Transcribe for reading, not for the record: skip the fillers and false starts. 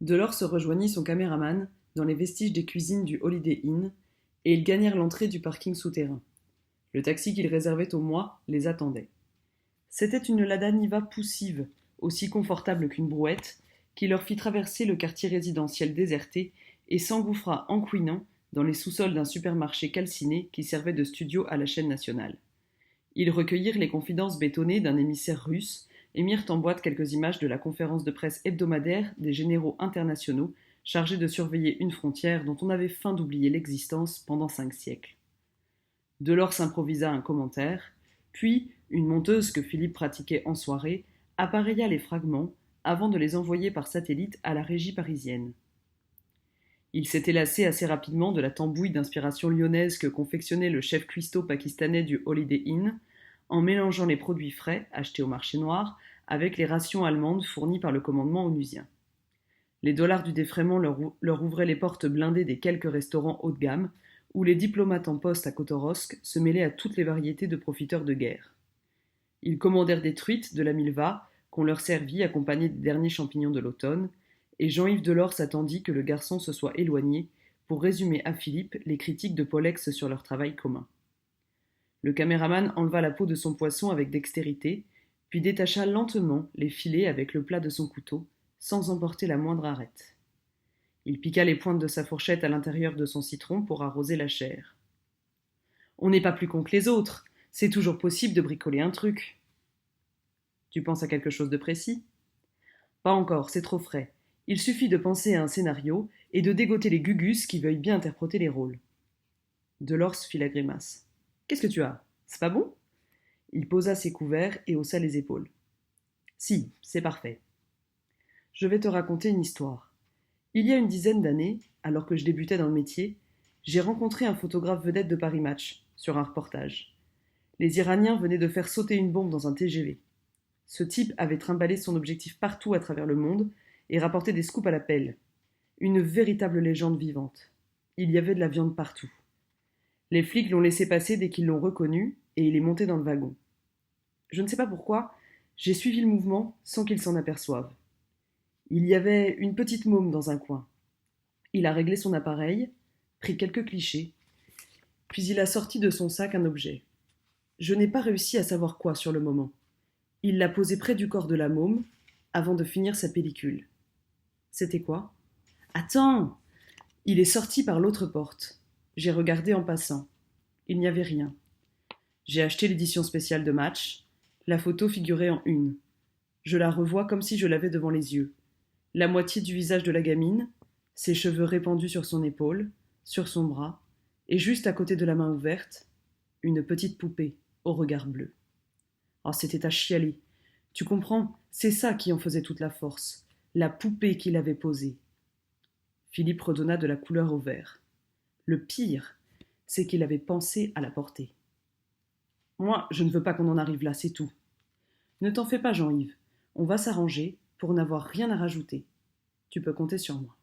Delors se rejoignit son caméraman dans les vestiges des cuisines du Holiday Inn et ils gagnèrent l'entrée du parking souterrain. Le taxi qu'ils réservaient au mois les attendait. C'était une Lada Niva poussive, aussi confortable qu'une brouette, qui leur fit traverser le quartier résidentiel déserté et s'engouffra en couinant dans les sous-sols d'un supermarché calciné qui servait de studio à la chaîne nationale. Ils recueillirent les confidences bétonnées d'un émissaire russe et mirent en boîte quelques images de la conférence de presse hebdomadaire des généraux internationaux chargés de surveiller une frontière dont on avait feint d'oublier l'existence pendant 5 siècles. Delors s'improvisa un commentaire, puis une monteuse que Philippe pratiquait en soirée appareilla les fragments avant de les envoyer par satellite à la régie parisienne. Il s'était lassé assez rapidement de la tambouille d'inspiration lyonnaise que confectionnait le chef cuistot pakistanais du Holiday Inn, en mélangeant les produits frais, achetés au marché noir, avec les rations allemandes fournies par le commandement onusien. Les dollars du défraiement leur ouvraient les portes blindées des quelques restaurants haut de gamme, où les diplomates en poste à Kotorsk se mêlaient à toutes les variétés de profiteurs de guerre. Ils commandèrent des truites de la Milva, qu'on leur servit accompagnées des derniers champignons de l'automne, et Jean-Yves Delors s'attendit que le garçon se soit éloigné pour résumer à Philippe les critiques de Pollex sur leur travail commun. Le caméraman enleva la peau de son poisson avec dextérité, puis détacha lentement les filets avec le plat de son couteau, sans emporter la moindre arête. Il piqua les pointes de sa fourchette à l'intérieur de son citron pour arroser la chair. On n'est pas plus con que les autres, c'est toujours possible de bricoler un truc. Tu penses à quelque chose de précis ? Pas encore, c'est trop frais. Il suffit de penser à un scénario et de dégoter les gugus qui veuillent bien interpréter les rôles. Delors fit la grimace. Qu'est-ce que tu as ? C'est pas bon ? Il posa ses couverts et haussa les épaules. Si, c'est parfait. Je vais te raconter une histoire. Il y a une dizaine d'années, alors que je débutais dans le métier, j'ai rencontré un photographe vedette de Paris Match, sur un reportage. Les Iraniens venaient de faire sauter une bombe dans un TGV. Ce type avait trimballé son objectif partout à travers le monde et rapporté des scoops à la pelle. Une véritable légende vivante. Il y avait de la viande partout. Les flics l'ont laissé passer dès qu'ils l'ont reconnu et il est monté dans le wagon. Je ne sais pas pourquoi, j'ai suivi le mouvement sans qu'il s'en aperçoive. Il y avait une petite môme dans un coin. Il a réglé son appareil, pris quelques clichés, puis il a sorti de son sac un objet. Je n'ai pas réussi à savoir quoi sur le moment. Il l'a posé près du corps de la môme, avant de finir sa pellicule. C'était quoi ? Attends ! Il est sorti par l'autre porte. J'ai regardé en passant. Il n'y avait rien. J'ai acheté l'édition spéciale de Match. La photo figurait en une. Je la revois comme si je l'avais devant les yeux. La moitié du visage de la gamine, ses cheveux répandus sur son épaule, sur son bras, et juste à côté de la main ouverte, une petite poupée au regard bleu. Oh, c'était à chialer. Tu comprends, c'est ça qui en faisait toute la force, la poupée qu'il avait posée. Philippe redonna de la couleur au vert. Le pire, c'est qu'il avait pensé à la porter. Moi, je ne veux pas qu'on en arrive là, c'est tout. Ne t'en fais pas, Jean-Yves. On va s'arranger pour n'avoir rien à rajouter. Tu peux compter sur moi.